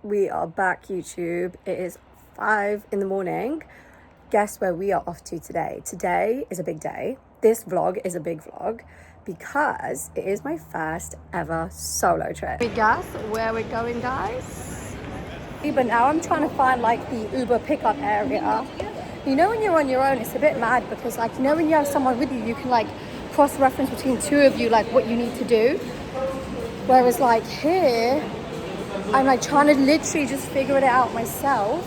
We are back, YouTube. It is 5 in the morning. Guess where we are off to today? Today is a big day. This vlog is a big vlog because it is my first ever solo trip. We guess where we're going, guys? But now I'm trying to find like the Uber pickup area. You know, when you're on your own, it's a bit mad because, like, you know, when you have someone with you, you can like cross-reference between two of you, like what you need to do. Whereas like here, I'm like trying to literally just figure it out myself.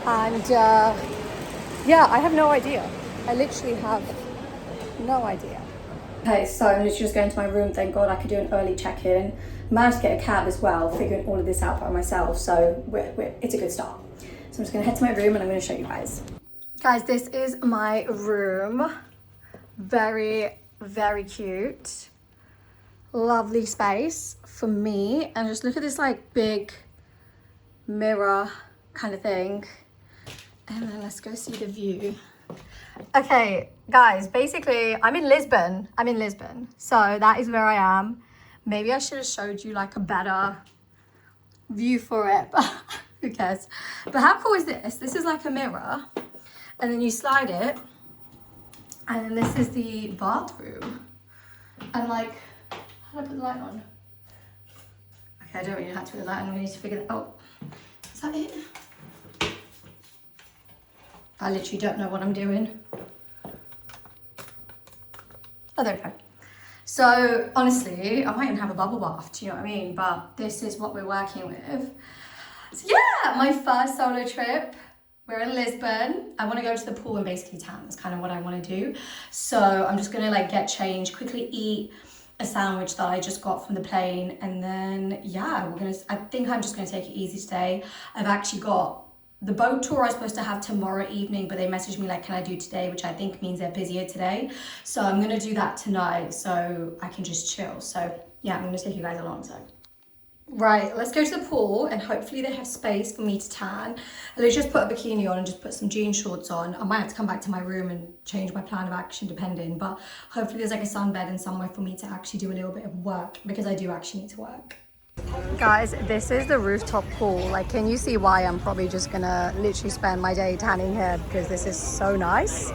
And yeah, I have no idea. I literally have no idea. Okay, so I'm literally just going to my room. Thank God I could do an early check-in. Managed to get a cab as well, figuring all of this out by myself. So it's a good start. So I'm just gonna head to my room and I'm gonna show you guys. Guys, this is my room. Very, very cute. Lovely space for me. And just look at this like big mirror kind of thing. And then let's go see the view. Okay, guys, basically I'm in Lisbon. So that is where I am. Maybe I should have showed you like a better view for it, but who cares? But how cool is this? This is like a mirror and then you slide it and then this is the bathroom. And like, how do I put the light on? Okay, I don't really know how to put the light on. We need to figure that out. Is that it? I literally don't know what I'm doing. Oh, there we go. So honestly, I might even have a bubble bath, do you know what I mean? But this is what we're working with. So yeah, my first solo trip. We're in Lisbon. I want to go to the pool and basically tan. That's kind of what I want to do. So I'm just gonna like get changed, quickly eat a sandwich that I just got from the plane, and then yeah, I think I'm just gonna take it easy today. I've actually got the boat tour I was supposed to have tomorrow evening, but they messaged me like, can I do today? Which I think means they're busier today. So I'm gonna do that tonight so I can just chill. So yeah, I'm gonna take you guys along. So right, let's go to the pool and hopefully they have space for me to tan. And let's just put a bikini on and just put some jean shorts on. I might have to come back to my room and change my plan of action depending, but hopefully there's like a sunbed and somewhere for me to actually do a little bit of work because I do actually need to work. Guys, this is the rooftop pool. Like, can you see why I'm probably just gonna literally spend my day tanning here because this is so nice.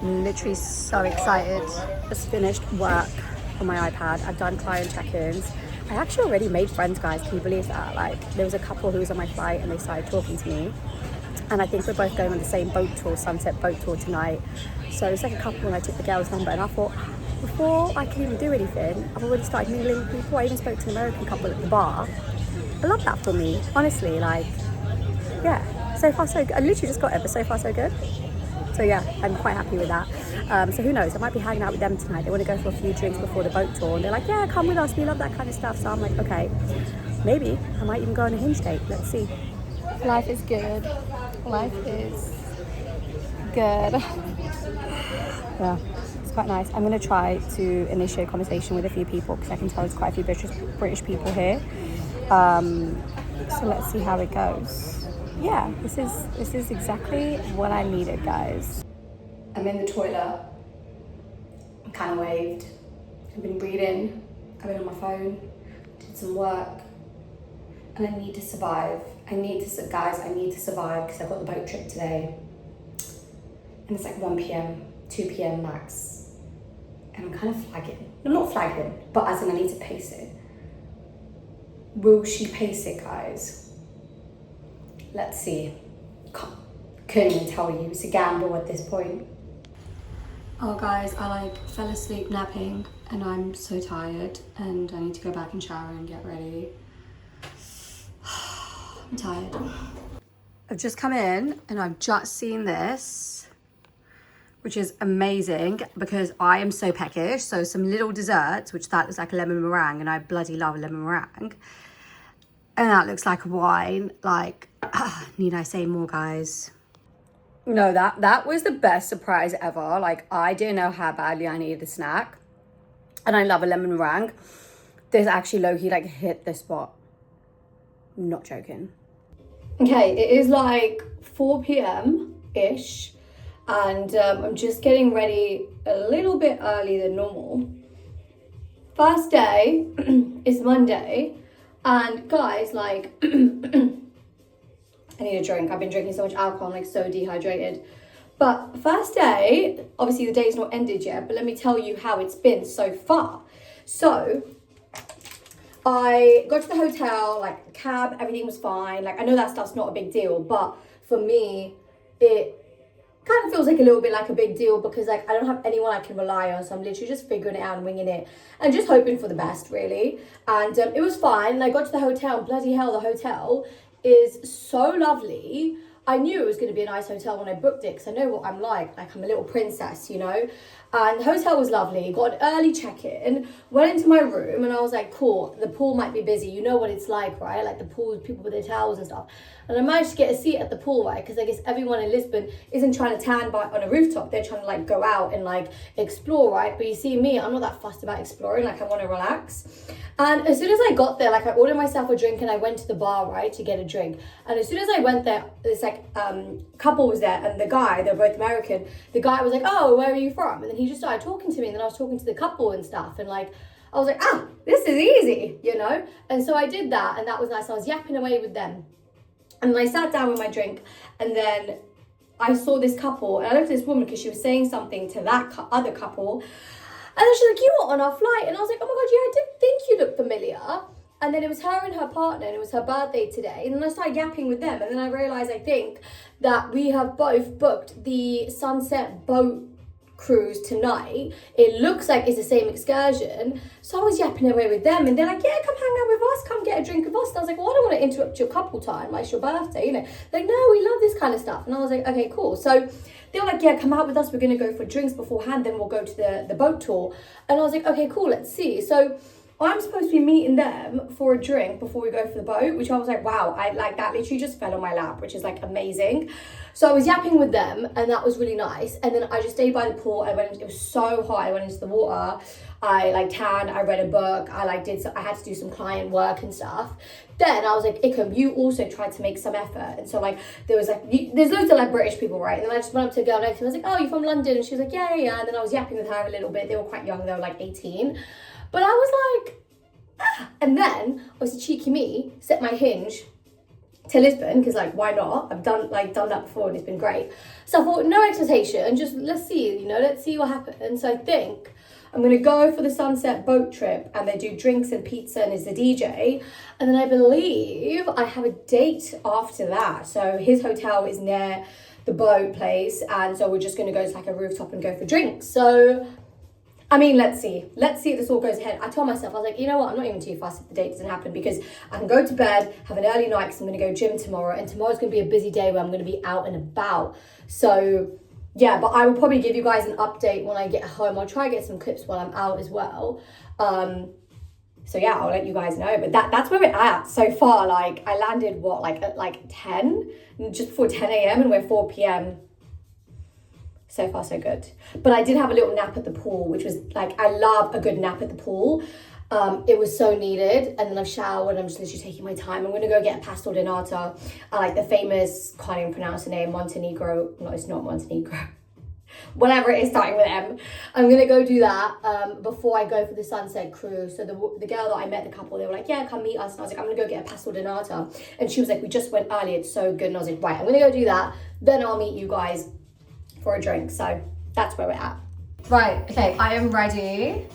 I'm literally so excited. Just finished work on my iPad. I've done client check-ins. I actually already made friends, guys. Can you believe that? Like, there was a couple who was on my flight and they started talking to me. And I think we're both going on the same boat tour, sunset boat tour tonight. So it's like a couple and I took the girl's number and I thought, before I can even do anything, I've already started mingling with people. I even spoke to an American couple at the bar. I love that for me, honestly. Like, yeah, so far so good. I literally just got it, but so far so good. So yeah, I'm quite happy with that. So who knows, I might be hanging out with them tonight. They want to go for a few drinks before the boat tour and they're like, yeah, come with us, we love that kind of stuff. So I'm like, okay, maybe I might even go on a hinge date. Let's see. Life is good. Life is good. Yeah, it's quite nice. I'm going to try to initiate a conversation with a few people because I can tell there's quite a few British people here. So let's see how it goes. Yeah, this is exactly what I needed, guys. I'm in the toilet. I'm kind of waved. I've been reading. I've been on my phone. Did some work. And I need to survive. Guys, I need to survive because I've got the boat trip today. And it's like 1 p.m, 2 p.m. max. And I'm kind of flagging. I'm not flagging, but as in I need to pace it. Will she pace it, guys? Let's see. Couldn't even tell you. It's a gamble at this point. Oh, guys, I like fell asleep napping and I'm so tired and I need to go back and shower and get ready. I'm tired. I've just come in and I've just seen this, which is amazing because I am so peckish. So some little desserts, which that looks like a lemon meringue and I bloody love a lemon meringue. And that looks like a wine. Like, need I say more, guys? No, that was the best surprise ever. Like, I didn't know how badly I needed a snack. And I love a lemon meringue. This actually low-key like hit the spot. I'm not joking. Okay, it is like 4 p.m-ish. And I'm just getting ready a little bit early than normal. First day is Monday. And guys, like, I need a drink. I've been drinking so much alcohol, I'm like so dehydrated. But first day, obviously the day's not ended yet, but let me tell you how it's been so far. So I got to the hotel, like cab, everything was fine. Like I know that stuff's not a big deal, but for me, it kind of feels like a little bit like a big deal because like I don't have anyone I can rely on, so I'm literally just figuring it out and winging it and just hoping for the best, really. And it was fine. And I got to the hotel, bloody hell, the hotel is so lovely. I knew it was going to be a nice hotel when I booked it because I know what I'm like I'm a little princess, you know. And the hotel was lovely, got an early check-in, went into my room and I was like, cool, the pool might be busy, you know what it's like, right? Like the pool, people with their towels and stuff. And I managed to get a seat at the pool, right? Because I guess everyone in Lisbon isn't trying to tan on a rooftop. They're trying to like go out and like explore, right? But you see me, I'm not that fussed about exploring. Like I want to relax. And as soon as I got there, like I ordered myself a drink and I went to the bar, right, to get a drink. And as soon as I went there, this like couple was there and the guy, they're both American. The guy was like, oh, where are you from? And then he just started talking to me and then I was talking to the couple and stuff. And like, I was like, this is easy, you know? And so I did that and that was nice. I was yapping away with them. And then I sat down with my drink and then I saw this couple and I looked at this woman because she was saying something to that other couple. And then she's like, you were on our flight. And I was like, oh my God, yeah, I did think you looked familiar. And then it was her and her partner and it was her birthday today. And then I started yapping with them. And then I realized, I think, that we have both booked the sunset boat cruise tonight. It looks like it's the same excursion. So I was yapping away with them and they're like, yeah, come hang out with us, come get a drink with us. And I was like, well, I don't want to interrupt your couple time, like it's your birthday, you know. They're like, no, we love this kind of stuff. And I was like, okay, cool. So they were like, yeah, come out with us, we're gonna go for drinks beforehand, then we'll go to the boat tour. And I was like, okay, cool, let's see. So I'm supposed to be meeting them for a drink before we go for the boat, which I was like, wow, I like that literally just fell on my lap, which is like amazing. So I was yapping with them and that was really nice. And then I just stayed by the pool. It was so hot. I went into the water. I like tanned, I read a book. I had to do some client work and stuff. Then I was like, Ikum, you also tried to make some effort. And so like, there's loads of like British people, right? And then I just went up to a girl next to me. I was like, oh, you're from London? And she was like, yeah, yeah. And then I was yapping with her a little bit. They were quite young. They were like 18. But I was like, and then obviously cheeky me set my Hinge to Lisbon because like why not? I've done that before and it's been great. So I thought no expectation, just let's see, you know, let's see what happens. So I think I'm gonna go for the sunset boat trip and they do drinks and pizza and is the DJ. And then I believe I have a date after that. So his hotel is near the boat place and so we're just gonna go to like a rooftop and go for drinks. So I mean, let's see if this all goes ahead. I told myself, I was like, you know what, I'm not even too fussed if the date doesn't happen because I can go to bed, have an early night because I'm going to go gym tomorrow and tomorrow's going to be a busy day where I'm going to be out and about. So yeah, but I will probably give you guys an update when I get home. I'll try to get some clips while I'm out as well. So yeah, I'll let you guys know. But that's where we're at so far. Like I landed at like 10, just before 10 a.m. and we're 4 p.m. So far, so good. But I did have a little nap at the pool, which was like, I love a good nap at the pool. It was so needed. And then I've showered and I'm just literally taking my time. I'm going to go get a pastel de nata. I like the famous, can't even pronounce the name, Montenegro. No, it's not Montenegro. Whatever it is starting with M. I'm going to go do that before I go for the sunset cruise. So the girl that I met, the couple, they were like, yeah, come meet us. And I was like, I'm going to go get a pastel de nata. And she was like, we just went early. It's so good. And I was like, right, I'm going to go do that. Then I'll meet you guys for a drink. So that's where we're at. Right, okay, I am ready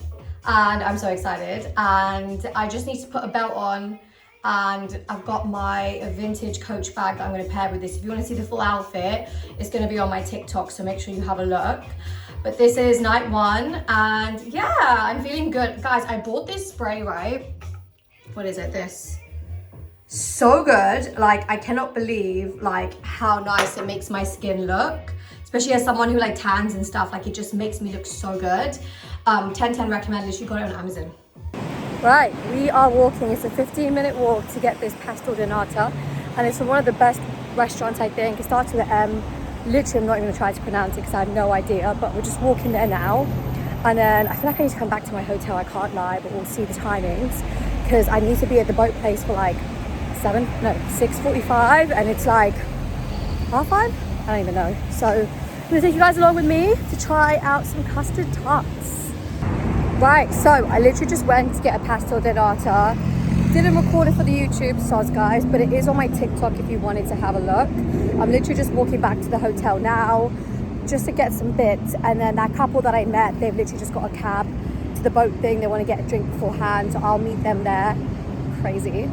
and I'm so excited and I just need to put a belt on and I've got my vintage Coach bag that I'm going to pair with this. If you want to see the full outfit, it's going to be on my TikTok, so make sure you have a look. But this is night one and yeah, I'm feeling good. Guys, I bought this spray, right? What is it, this? So good. Like, I cannot believe like how nice it makes my skin look. Especially as someone who like tans and stuff, like it just makes me look so good. 10/10 recommend, literally got it on Amazon. Right, we are walking. It's a 15-minute walk to get this pastel de nata. And it's from one of the best restaurants, I think. It starts with an M. Literally, I'm not even gonna try to pronounce it because I have no idea, but we're just walking there now. And then I feel like I need to come back to my hotel, I can't lie, but we'll see the timings. Because I need to be at the boat place for like 6:45 and it's like 5:30? I don't even know. So I'm gonna take you guys along with me to try out some custard tarts. Right, so I literally just went to get a pastel de nata Didn't record it for the YouTube, soz guys, but it is on my TikTok if you wanted to have a look. I'm literally just walking back to the hotel now just to get some bits, and then that couple that I met, they've literally just got a cab to the boat thing. They want to get a drink beforehand, so I'll meet them there. Crazy.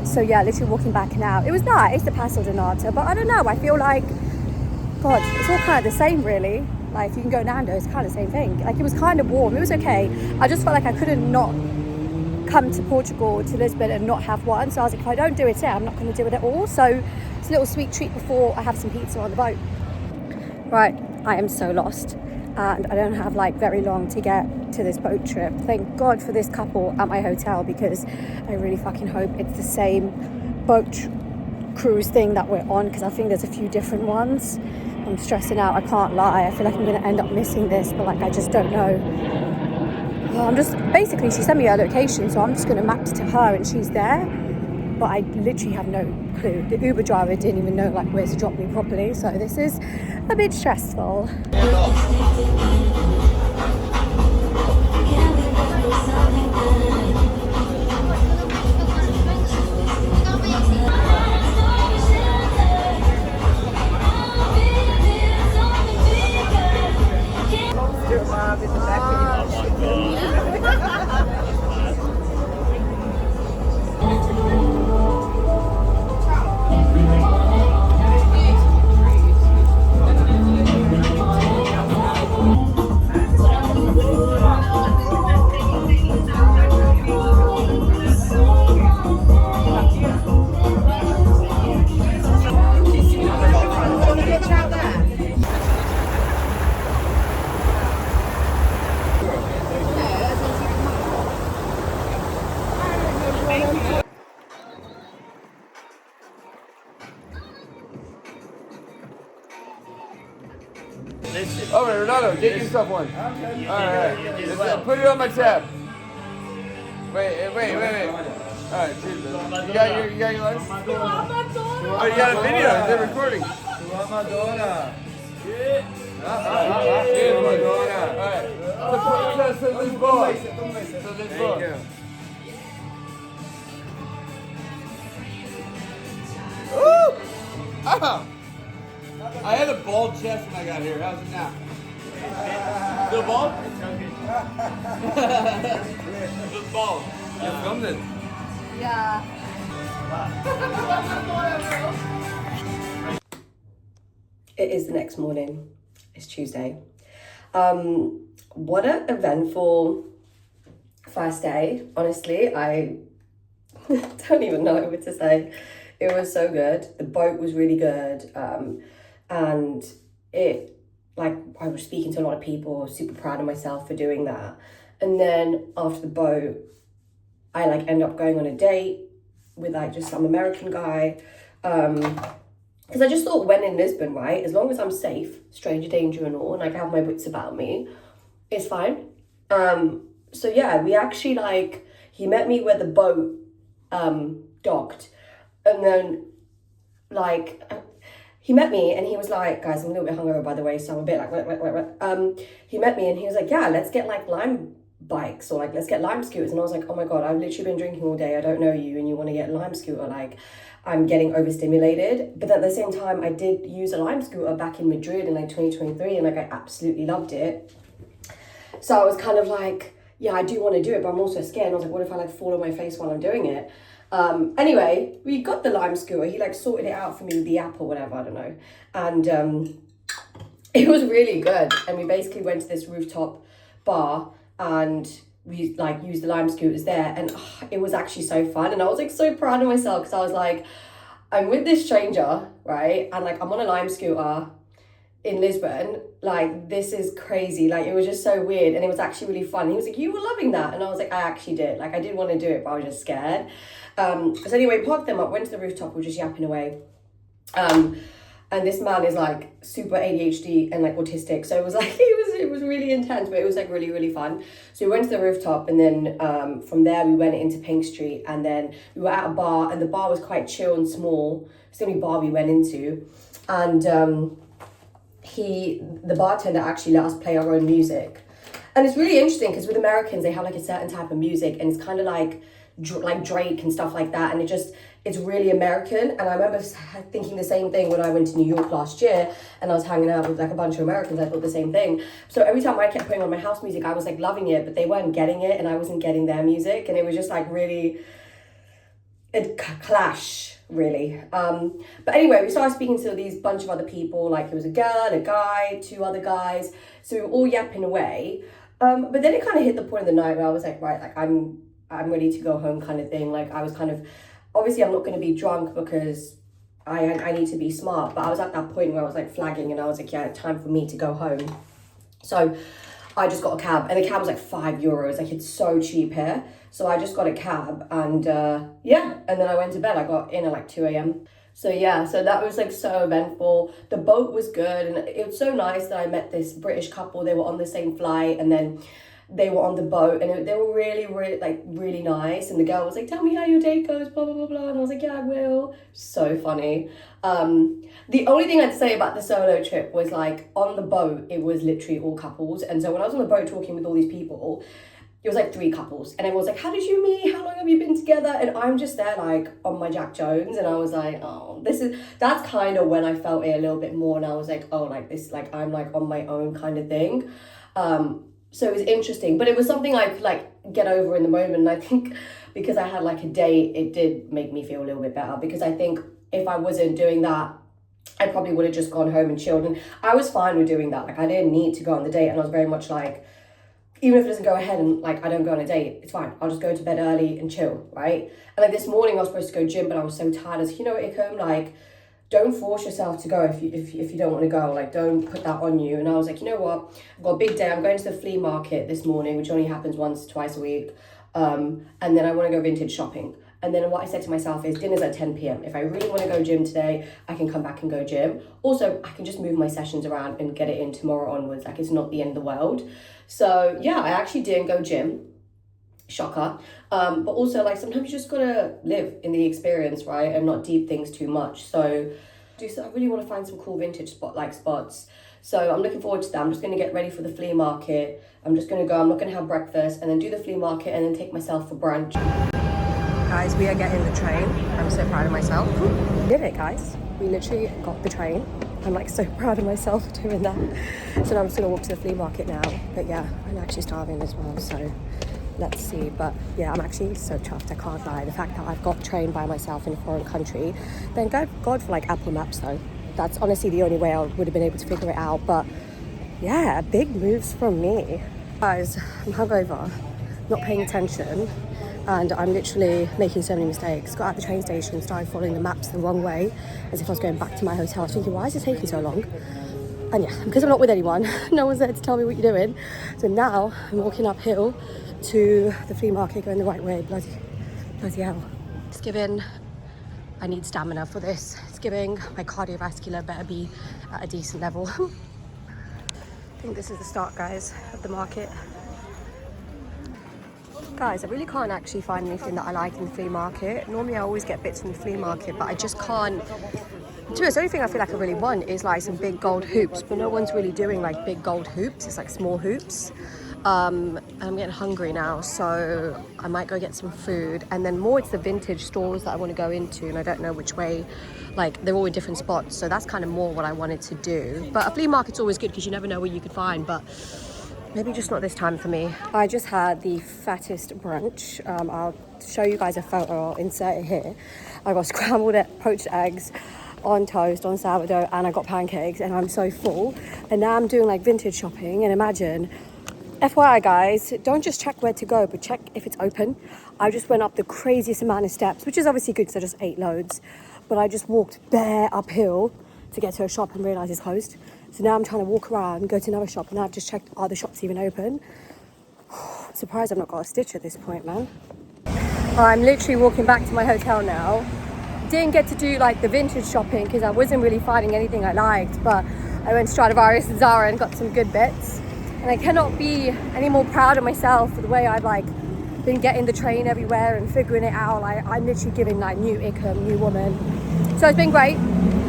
So yeah, literally walking back now. It was nice, the Paso de Nata, but I don't know, I feel like, God, it's all kind of the same really. Like, if you can go Nando, it's kind of the same thing. Like, it was kind of warm, it was okay. I just felt like I couldn't not come to Portugal, to Lisbon, and not have one. So I was like, if I don't do it here, I'm not going to do it at all. So it's a little sweet treat before I have some pizza on the boat. Right, I am so lost, and I don't have like very long to get to this boat trip. Thank God for this couple at my hotel, because I really fucking hope it's the same boat cruise thing that we're on, because I think there's a few different ones. I'm stressing out, I can't lie. I feel like I'm going to end up missing this, but like I just don't know. I'm just, basically she sent me her location, so I'm just going to map it to her and she's there, but I literally have no clue. The Uber driver didn't even know like where to drop me properly, so this is a bit stressful. All right, Ronaldo, get yourself one. Okay. All right, put it on my tab. Wait. All right, cheers. You got your license? Oh, you got a video? They're recording. All right. So this ball. Woo! Oh! I had a bald chest when I got here. How's it now? Still bald? Still bald. You filmed it? Yeah. It is the next morning. It's Tuesday. What an eventful first day. Honestly, I don't even know what to say. It was so good. The boat was really good. And it, like, I was speaking to a lot of people, super proud of myself for doing that. And then after the boat, I like end up going on a date with like just some American guy. Because I just thought when in Lisbon, right, as long as I'm safe, stranger danger and all, and like I have my wits about me, it's fine. So yeah, we actually like, he met me where the boat docked, and then like he met me and he was like, guys, I'm a little bit hungover by the way, so I'm a bit like he met me and he was like, yeah, let's get like lime bikes, or like let's get lime scooters. And I was like, oh my god, I've literally been drinking all day, I don't know you, and you want to get a lime scooter? Like, I'm getting overstimulated. But at the same time, I did use a lime scooter back in Madrid in like 2023, and like I absolutely loved it. So I was kind of like, yeah, I do want to do it, but I'm also scared. And I was like, what if I like fall on my face while I'm doing it? Anyway, we got the lime scooter. He like sorted it out for me with the app or whatever, I don't know. And it was really good. And we basically went to this rooftop bar and we like used the lime scooters there, and it was actually so fun. And I was like so proud of myself, because I was like, I'm with this stranger, right? And like I'm on a lime scooter in Lisbon. Like, this is crazy. Like, it was just so weird, and it was actually really fun. He was like, you were loving that? And I was like, I actually did. Like, I did want to do it, but I was just scared. So anyway, parked them up, went to the rooftop, we were just yapping away. And this man is like super ADHD and like autistic, so it was like it was really intense, but it was like really, really fun. So we went to the rooftop, and then from there we went into Pink Street, and then we were at a bar, and the bar was quite chill and small. It's the only bar we went into, and the bartender actually let us play our own music. And it's really interesting because with Americans, they have like a certain type of music, and it's kind of like like Drake and stuff like that, and it's really American. And I remember thinking the same thing when I went to New York last year and I was hanging out with like a bunch of Americans. I thought the same thing. So every time I kept putting on my house music, I was like loving it, but they weren't getting it and I wasn't getting their music, and it was just like really a clash, really. But anyway, we started speaking to these bunch of other people. Like, there was a girl, a guy, 2 other guys, so we were all yapping away. But then it kind of hit the point of the night where I was like, right, like I'm ready to go home, kind of thing. Like, I was kind of, obviously I'm not going to be drunk because I need to be smart, but I was at that point where I was like flagging, and I was like, yeah, time for me to go home. So I just got a cab, and the cab was like €5. Like, it's so cheap here. So I just got a cab, and yeah, and then I went to bed. I got in at like 2 a.m. So yeah, so that was like so eventful. The boat was good, and it was so nice that I met this British couple. They were on the same flight, and then they were on the boat, and they were really, really nice. And the girl was like, tell me how your day goes, blah, blah, blah, blah. And I was like, yeah, I will. So funny. The only thing I'd say about the solo trip was, like, on the boat, it was literally all couples. And so when I was on the boat talking with all these people, it was like 3 couples, and everyone was like, how did you meet? How long have you been together? And I'm just there like on my Jack Jones, and I was like, oh, that's kind of when I felt it a little bit more, and I was like, oh, like this, like I'm like on my own kind of thing. So it was interesting, but it was something I could like get over in the moment. And I think because I had like a date, it did make me feel a little bit better, because I think if I wasn't doing that, I probably would have just gone home and chilled. And I was fine with doing that. Like, I didn't need to go on the date, and I was very much like, even if it doesn't go ahead and like I don't go on a date, it's fine. I'll just go to bed early and chill, right? And like this morning I was supposed to go gym, but I was so tired. I was like, you know what, Ikem, like, don't force yourself to go if you don't want to go. Like, don't put that on you. And I was like, you know what, I've got a big day. I'm going to the flea market this morning, which only happens once, twice a week. And then I want to go vintage shopping. And then what I said to myself is, dinner's at 10 p.m. If I really want to go gym today, I can come back and go gym. Also, I can just move my sessions around and get it in tomorrow onwards. Like, it's not the end of the world. So yeah, I actually didn't go gym. Shocker. But also, like, sometimes you just gotta live in the experience, right? And not deep things too much. So I really want to find some cool vintage spots. So I'm looking forward to that. I'm just going to get ready for the flea market. I'm just going to go. I'm not going to have breakfast, and then do the flea market, and then take myself for brunch. Guys, we are getting the train. I'm so proud of myself. We did it, guys. We literally got the train. I'm like so proud of myself for doing that. So now I'm just going to walk to the flea market now. But yeah, I'm actually starving as well, so let's see. But yeah, I'm actually so chuffed, I can't lie. The fact that I've got trained by myself in a foreign country. Thank God for like Apple Maps though. That's honestly the only way I would have been able to figure it out. But yeah, big moves from me. Guys, I'm hungover, not paying attention, and I'm literally making so many mistakes. Got out the train station, started following the maps the wrong way, as if I was going back to my hotel. I was thinking, why is it taking so long? And yeah, because I'm not with anyone, no one's there to tell me what you're doing. So now I'm walking uphill to the flea market, going the right way. Bloody hell. It's giving, I need stamina for this. It's giving, my cardiovascular better be at a decent level. I think this is the start, guys, of the market. Guys, I really can't actually find anything that I like in the flea market. Normally I always get bits from the flea market, but I just can't. To be honest, the only thing I feel like I really want is like some big gold hoops, but no one's really doing like big gold hoops. It's like small hoops. And I'm getting hungry now, so I might go get some food, and then more it's the vintage stores that I want to go into, and I don't know which way. Like, they're all in different spots, so that's kind of more what I wanted to do. But a flea market's always good because you never know what you could find, but maybe just not this time for me. I just had the fattest brunch. I'll show you guys a photo, I'll insert it here. I got scrambled poached eggs on toast, on sourdough, and I got pancakes, and I'm so full. And now I'm doing like vintage shopping, and imagine, FYI guys, don't just check where to go, but check if it's open. I just went up the craziest amount of steps, which is obviously good because I just ate loads, but I just walked bare uphill to get to a shop and realised it's closed. So now I'm trying to walk around, go to another shop, and I've just checked, are the shops even open? I'm surprised I've not got a stitch at this point, man. I'm literally walking back to my hotel now. Didn't get to do like the vintage shopping because I wasn't really finding anything I liked, but I went to Stradivarius and Zara and got some good bits. And I cannot be any more proud of myself for the way I've like been getting the train everywhere and figuring it out. Like, I'm literally giving like new Ikem, new woman. So it's been great.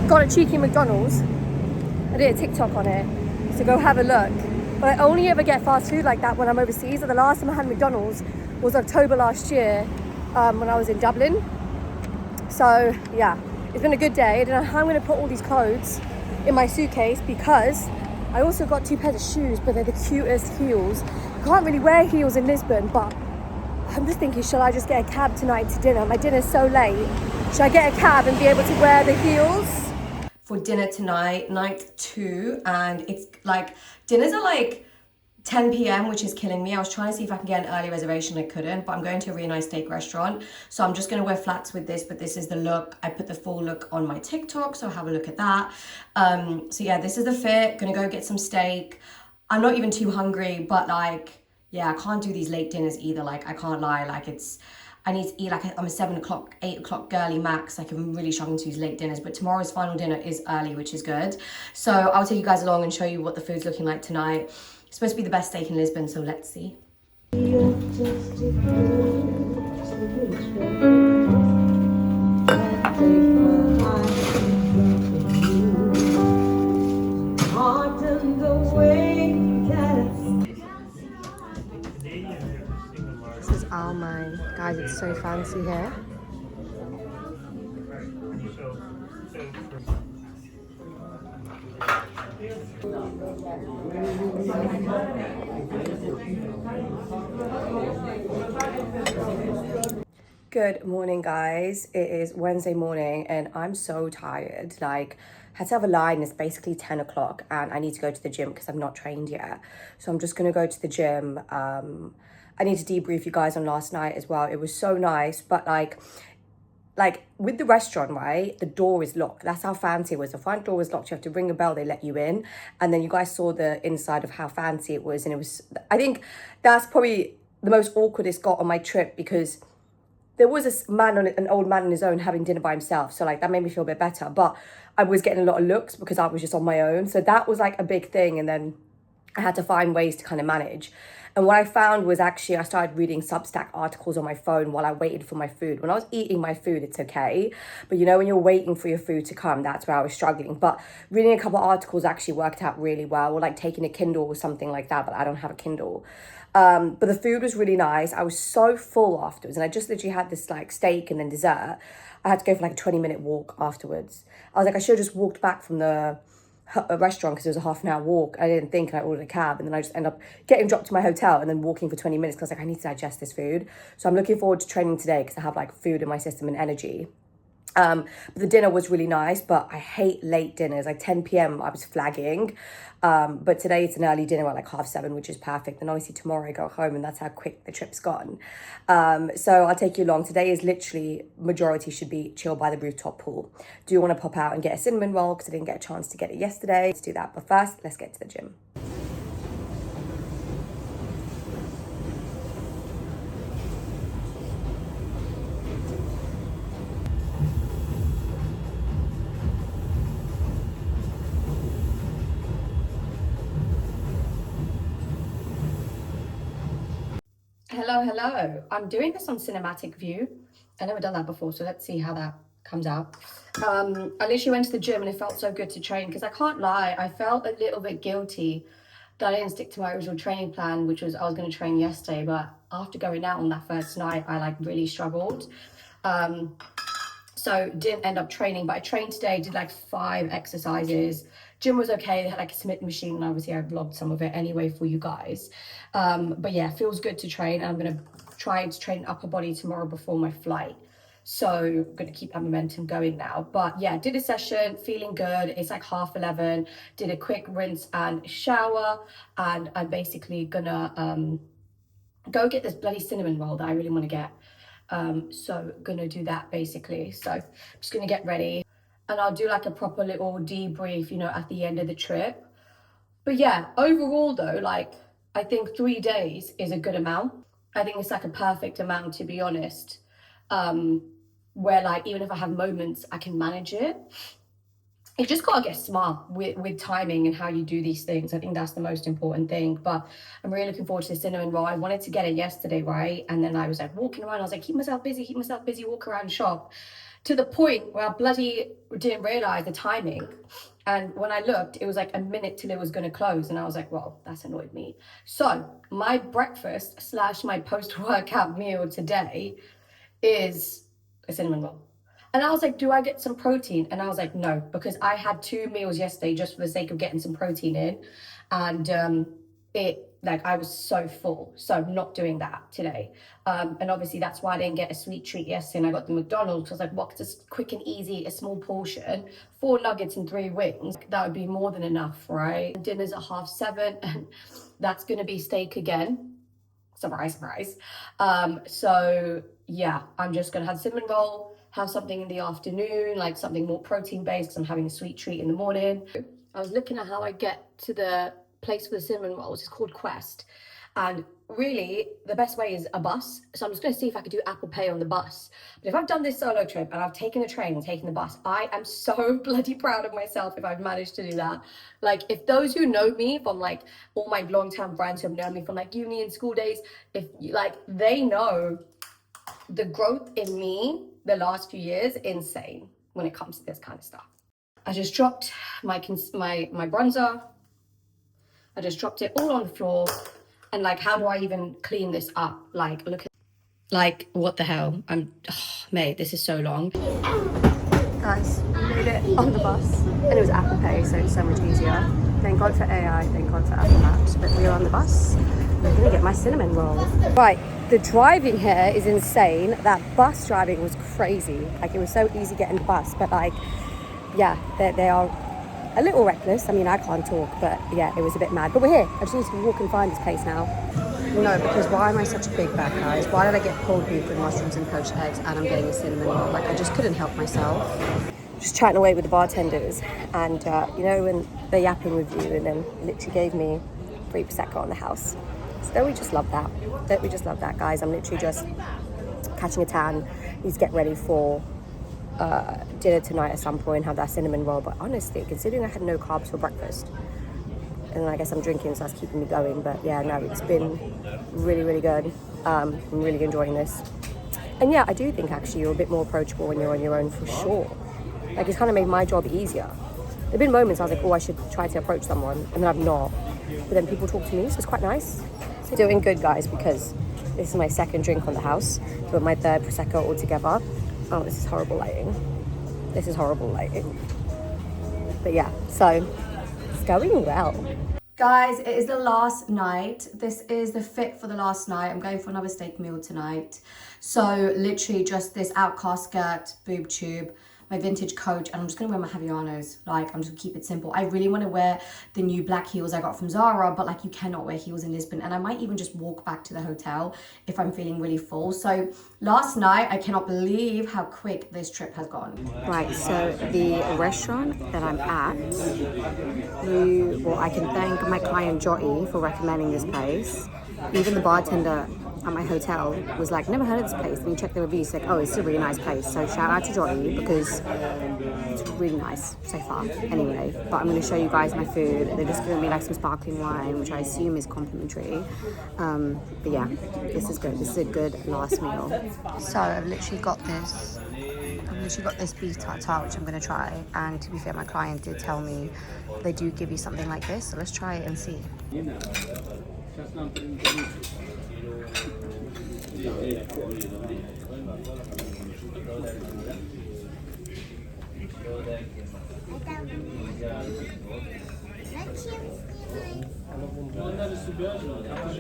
Got a cheeky McDonald's. I did a TikTok on it, so go have a look. But I only ever get fast food like that when I'm overseas. The last time I had McDonald's was October last year when I was in Dublin. So yeah, it's been a good day. I don't know how I'm going to put all these clothes in my suitcase because I also got 2 pairs of shoes, but they're the cutest heels. I can't really wear heels in Lisbon, but I'm just thinking, shall I just get a cab tonight to dinner? My dinner's so late. Should I get a cab and be able to wear the heels? For dinner tonight, night 2, and it's like, dinners are like 10 p.m, which is killing me. I was trying to see if I can get an early reservation. I couldn't, but I'm going to a really nice steak restaurant. So I'm just going to wear flats with this, but this is the look. I put the full look on my TikTok, so have a look at that. So yeah, this is the fit. Gonna go get some steak. I'm not even too hungry, but like, yeah, I can't do these late dinners either. Like, I can't lie. Like, I need to eat, like, I'm a 7 o'clock, 8 o'clock girly max. Like, I'm really struggling to use late dinners, but tomorrow's final dinner is early, which is good. So I'll take you guys along and show you what the food's looking like tonight. It's supposed to be the best steak in Lisbon, so let's see. This is all mine. Guys, it's so fancy here. Good morning, guys. It is Wednesday morning and I'm so tired. Like, had to have a lie and it's basically 10 o'clock and I need to go to the gym because I'm not trained yet. So I'm just gonna go to the gym. I need to debrief you guys on last night as well. It was so nice, but like with the restaurant, right, the door is locked. That's how fancy it was. The front door was locked. You have to ring a bell, they let you in. And then you guys saw the inside of how fancy it was. And it was, I think that's probably the most awkward it's got on my trip because there was an old man on his own having dinner by himself. So like that made me feel a bit better. But I was getting a lot of looks because I was just on my own. So that was like a big thing. And then I had to find ways to kind of manage. And what I found was actually I started reading Substack articles on my phone while I waited for my food. When I was eating my food, it's okay. But you know, when you're waiting for your food to come, that's where I was struggling. But reading a couple of articles actually worked out really well, or like taking a Kindle or something like that, but I don't have a Kindle. But the food was really nice. I was so full afterwards. And I just literally had this like steak and then dessert. I had to go for like a 20-minute walk afterwards. I was like, I should have just walked back from the restaurant because it was a half an hour walk. I didn't think, and I ordered a cab, and then I just end up getting dropped to my hotel and then walking for 20 minutes because I was like, I need to digest this food. So I'm looking forward to training today because I have like food in my system and energy. But the dinner was really nice, but I hate late dinners. Like 10 p.m. I was flagging. But today it's an early dinner at like 7:30, which is perfect. And obviously tomorrow I go home and that's how quick the trip's gone. So I'll take you along. Today is literally, majority should be chill by the rooftop pool. Do you want to pop out and get a cinnamon roll because I didn't get a chance to get it yesterday? Let's do that. But first, let's get to the gym. Hello. I'm doing this on cinematic view. I've never done that before, so let's see how that comes out. I literally went to the gym and it felt so good to train because I can't lie, I felt a little bit guilty that I didn't stick to my original training plan, which was I was going to train yesterday, but after going out on that first night, I like really struggled. So didn't end up training, but I trained today, did like 5 exercises. Gym was okay, they had like a Smith machine, and obviously I vlogged some of it anyway for you guys. But yeah, feels good to train, and I'm gonna try to train upper body tomorrow before my flight. So I'm gonna keep that momentum going now. But yeah, did a session, feeling good. It's like 11:30, did a quick rinse and shower, and I'm basically gonna go get this bloody cinnamon roll that I really wanna get. So gonna do that basically. So I'm just gonna get ready and I'll do like a proper little debrief, you know, at the end of the trip. But yeah, overall though, like I think 3 days is a good amount. I think it's like a perfect amount, to be honest. Where like, even if I have moments, I can manage it. You just gotta get smart with timing and how you do these things. I think that's the most important thing. But I'm really looking forward to the cinnamon roll. I wanted to get it yesterday, right? And then I was like walking around. I was like, keep myself busy, walk around shop. To the point where I bloody didn't realize the timing. And when I looked, it was like a minute till it was gonna close. And I was like, well, that's annoyed me. So my breakfast / my post-workout meal today is a cinnamon roll. And I was like, do I get some protein? And I was like, no, because I had 2 meals yesterday just for the sake of getting some protein in. And I was so full. So I'm not doing that today. And obviously that's why I didn't get a sweet treat yesterday and I got the McDonald's. I was like, well, just quick and easy, a small portion, 4 nuggets and 3 wings. That would be more than enough, right? Dinner's at 7:30 and that's gonna be steak again. Surprise, surprise. So yeah, I'm just gonna have cinnamon roll, have something in the afternoon, like something more protein based because I'm having a sweet treat in the morning. I was looking at how I get to the place for the cinnamon rolls. It's called Quest. And really, the best way is a bus. So I'm just gonna see if I could do Apple Pay on the bus. But if I've done this solo trip and I've taken a train and taken the bus, I am so bloody proud of myself if I've managed to do that. Like, if those who know me from like all my long-term friends who have known me from like uni and school days, if like they know the growth in me the last few years, insane when it comes to this kind of stuff. I just dropped my bronzer. I just dropped it all on the floor. And like, how do I even clean this up? Like, look at, like, what the hell? Mate, this is so long. Guys, we made it on the bus. And it was Apple Pay, so it's so much easier. Thank God for AI, thank God for Apple Maps. But we are on the bus. I'm gonna get my cinnamon roll. Right, the driving here is insane. That bus driving was crazy. Like, it was so easy getting the bus, but like, yeah, they are a little reckless. I mean, I can't talk, but yeah, it was a bit mad. But we're here. I just need to walk and find this place now. No, because why am I such a big bag, guys? Why did I get pulled beef with mushrooms and poached eggs and I'm getting a cinnamon roll? Like, I just couldn't help myself. Just chatting away with the bartenders and, you know, when they're yapping with you and then literally gave me free Prosecco on the house. So don't we just love that? Don't we just love that, guys? I'm literally just catching a tan. Need to get ready for dinner tonight at some point, have that cinnamon roll. But honestly, considering I had no carbs for breakfast, and I guess I'm drinking, so that's keeping me going. But yeah, no, it's been really, really good. I'm really enjoying this. And yeah, I do think actually you're a bit more approachable when you're on your own for sure. Like, it's kind of made my job easier. There have been moments I was like, oh, I should try to approach someone, and then I've not. But then people talk to me, so it's quite nice. So doing good, guys, because this is my 2nd drink on the house, but my 3rd Prosecco altogether. Oh, this is horrible lighting. This is horrible lighting. But yeah, so it's going well. Guys, it is the last night. This is the fit for the last night. I'm going for another steak meal tonight. So literally just this Outcast skirt, boob tube, my vintage coat, and I'm just gonna wear my Havaianas. Like, I'm just gonna keep it simple. I really wanna wear the new black heels I got from Zara, but like, you cannot wear heels in Lisbon, and I might even just walk back to the hotel if I'm feeling really full. So last night, I cannot believe how quick this trip has gone. Right, so the restaurant that I'm at, I can thank my client Jotty for recommending this place. Even the bartender at my hotel was like, never heard of this place. And you check the reviews, like, oh, it's a really nice place. So shout out to Jotty because it's really nice so far. Anyway, but I'm going to show you guys my food. They're just giving me like some sparkling wine, which I assume is complimentary. But yeah, this is good. This is a good last meal. So I've literally got this. Beef tartare, which I'm going to try. And to be fair, my client did tell me they do give you something like this. So let's try it and see.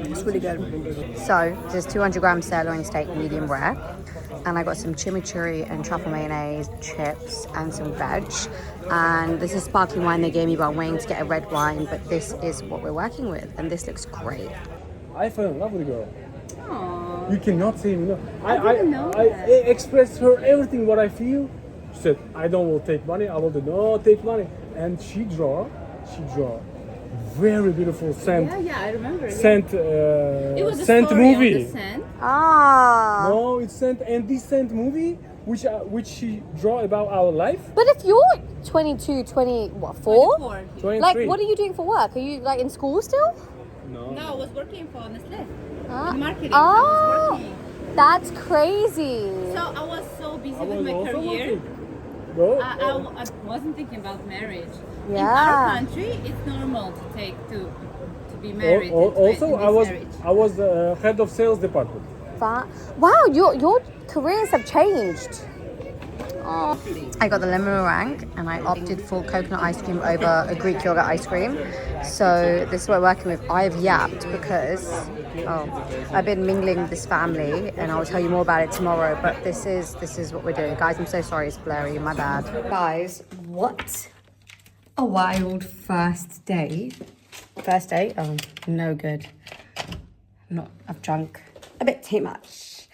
It's really good. So there's 200 grams sirloin steak, medium rare, and I got some chimichurri and truffle mayonnaise, chips, and some veg. And this is sparkling wine they gave me, but I'm waiting to get a red wine. But this is what we're working with, and this looks great. I fell in love with the girl. Aww. You cannot say no. I didn't know I that. expressed her everything what I feel. She said, I don't want to take money. I want to not take money. And she draw very beautiful scent. Yeah, I remember. Scent, It was a scent story movie. on the scent. Ah. No, it's scent, and this scent movie, which she draw about our life. But if you're 22, 24? 23. Like, what are you doing for work? Are you like in school still? No. No, I was working for Nestle. Ah. In marketing. I was working. That's crazy. So I was so busy I with was my also career. working. Go. I wasn't thinking about marriage. In Yeah. our country, it's normal to be married. Also, in this marriage. I was the head of sales department. that. Wow, your careers have changed. Oh. I got the lemon meringue and I opted for coconut ice cream over a Greek yogurt ice cream. So this is what we're working with. I've yapped because I've been mingling with this family and I'll tell you more about it tomorrow. But this is what we're doing. Guys, I'm so sorry it's blurry, my bad. Guys, what a wild first day. First day? Oh, no good. I've drunk a bit too much.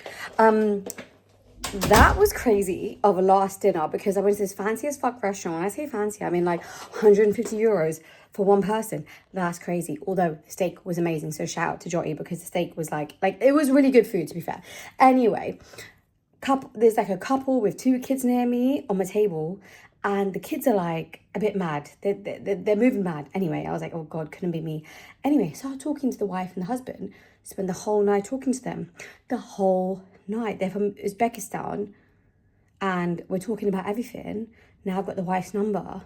That was crazy of a last dinner because I went to this fancy as fuck restaurant. When I say fancy, I mean like 150 euros for one person. That's crazy. Although the steak was amazing. So shout out to Jotty because the steak was like it was really good food, to be fair. Anyway, there's like a couple with 2 kids near me on my table. And the kids are like a bit mad. They're moving mad. Anyway, I was like, oh God, couldn't be me. Anyway, started talking to the wife and the husband. Spent the whole night talking to them. The whole night. They're from Uzbekistan. And we're talking about everything. Now I've got the wife's number.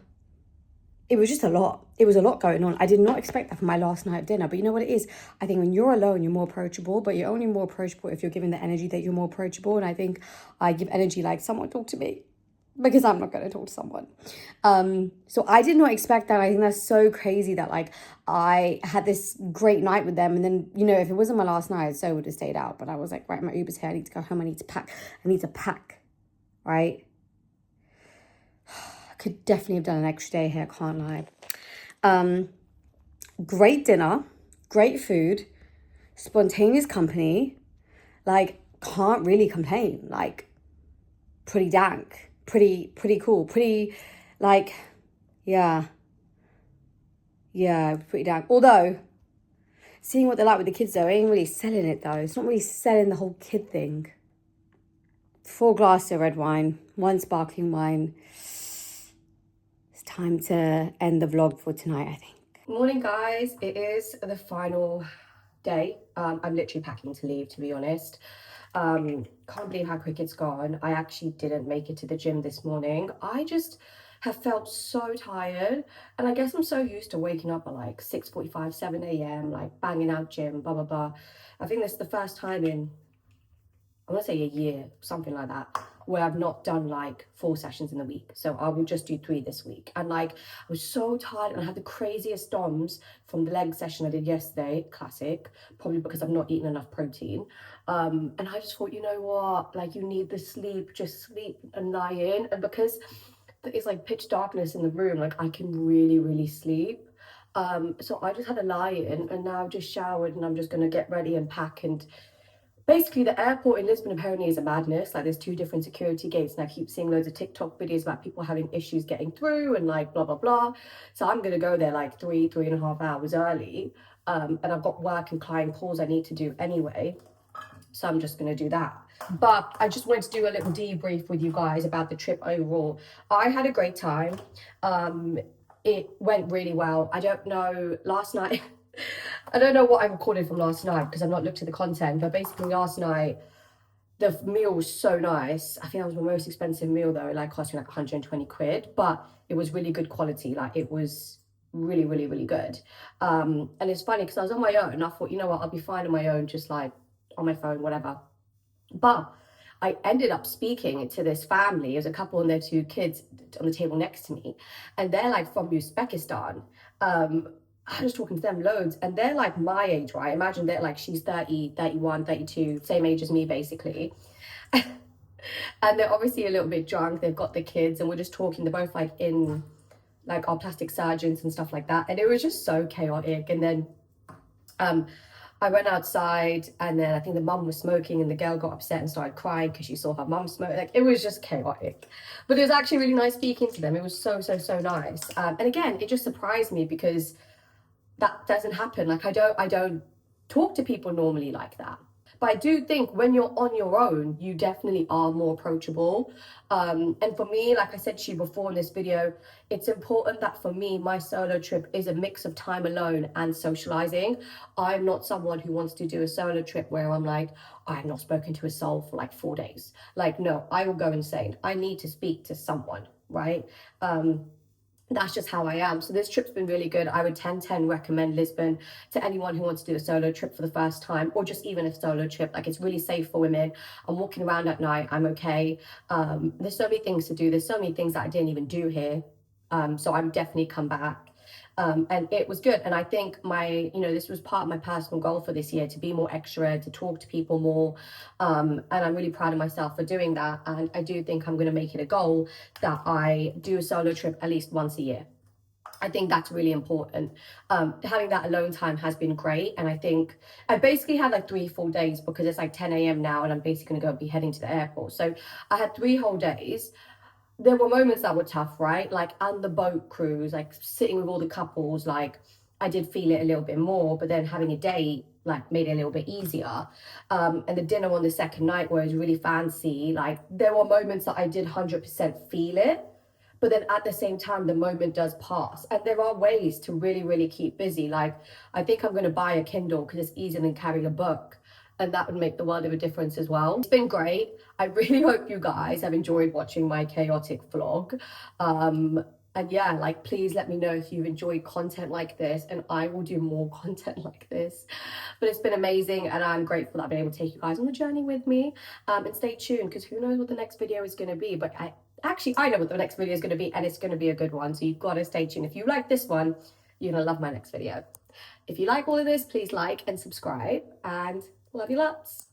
It was just a lot. It was a lot going on. I did not expect that for my last night of dinner. But you know what it is? I think when you're alone, you're more approachable. But you're only more approachable if you're given the energy that you're more approachable. And I think I give energy like, someone talk to me. Because I'm not going to talk to someone. So I did not expect that. I think that's so crazy that like I had this great night with them. And then, you know, if it wasn't my last night, I would have stayed out. But I was like, right, my Uber's here. I need to go home. I need to pack. Right? I could definitely have done an extra day here. I can't lie. Great dinner. Great food. Spontaneous company. Like, can't really complain. Like, pretty dank. Pretty cool, pretty like, yeah, pretty damn. Although, seeing what they're like with the kids though, I ain't really selling it though. It's not really selling the whole kid thing. 4 glasses of red wine, 1 sparkling wine. It's time to end the vlog for tonight, I think. Morning guys, it is the final day. I'm literally packing to leave, to be honest. Can't believe how quick it's gone. I actually didn't make it to the gym this morning. I just have felt so tired, and I guess I'm so used to waking up at like 6:45, 7 a.m, like banging out gym, blah blah blah. I think this is the first time in, I want to say a year, something like that, where I've not done like 4 sessions in the week. So I will just do 3 this week. And like, I was so tired and I had the craziest DOMs from the leg session I did yesterday, classic, probably because I've not eaten enough protein. And I just thought, you know what, like you need the sleep, just sleep and lie in. And because it's like pitch darkness in the room, like I can really sleep. So I just had a lie in, and now I've just showered and I'm just going to get ready and pack. And basically the airport in Lisbon apparently is a madness. Like there's 2 different security gates, and I keep seeing loads of TikTok videos about people having issues getting through and like blah blah blah. So I'm going to go there like 3.5 hours early. And I've got work and client calls I need to do anyway. So I'm just going to do that. But I just wanted to do a little debrief with you guys about the trip overall. I had a great time. It went really well. I don't know, last night, I don't know what I recorded from last night because I've not looked at the content. But basically last night, the meal was so nice. I think that was my most expensive meal though. It like cost me like 120 quid. But it was really good quality. Like it was really good. And it's funny because I was on my own and I thought, you know what, I'll be fine on my own, just like on my phone, whatever. But I ended up speaking to this family. It was a couple and their 2 kids on the table next to me, and they're like from Uzbekistan. I was talking to them loads, and they're like my age, right? Imagine they're like, she's 30, 31, 32, same age as me basically. And they're obviously a little bit drunk. They've got the kids and we're just talking. They're both like in like our plastic surgeons and stuff like that, and it was just so chaotic. And then I went outside, and then I think the mum was smoking and the girl got upset and started crying because she saw her mum smoke. Like it was just chaotic, but it was actually really nice speaking to them. It was so nice. And again, it just surprised me because that doesn't happen. Like I don't talk to people normally like that. But I do think when you're on your own, you definitely are more approachable. And for me, like I said to you before in this video, it's important that for me, my solo trip is a mix of time alone and socializing. I'm not someone who wants to do a solo trip where I'm like, I have not spoken to a soul for like 4 days. Like, no, I will go insane. I need to speak to someone, right? that's just how I am. So this trip's been really good. I would 10/10 recommend Lisbon to anyone who wants to do a solo trip for the first time, or just even a solo trip. Like, it's really safe for women. I'm walking around at night, I'm okay. There's so many things to do. There's so many things that I didn't even do here. So I would definitely come back. And it was good. And I think this was part of my personal goal for this year, to be more extrovert, to talk to people more. And I'm really proud of myself for doing that. And I do think I'm going to make it a goal that I do a solo trip at least once a year. I think that's really important. Having that alone time has been great. And I think I basically had like 3 full days, because it's like 10 a.m. now and I'm basically going to be heading to the airport. So I had 3 whole days. There were moments that were tough, right? Like on the boat cruise, like sitting with all the couples, like I did feel it a little bit more, but then having a date like made it a little bit easier. And the dinner on the second night, where it was really fancy, like there were moments that I did 100% feel it, but then at the same time, the moment does pass. And there are ways to really, really keep busy. Like, I think I'm going to buy a Kindle because it's easier than carrying a book. And that would make the world of a difference as well. It's been great. I really hope you guys have enjoyed watching my chaotic vlog. And yeah, like, please let me know if you've enjoyed content like this, and I will do more content like this. But it's been amazing, and I'm grateful that I've been able to take you guys on the journey with me. And stay tuned, because who knows what the next video is going to be. But I know what the next video is going to be, and it's going to be a good one. So you've got to stay tuned. If you like this one, you're going to love my next video. If you like all of this, please like and subscribe, and love you lots.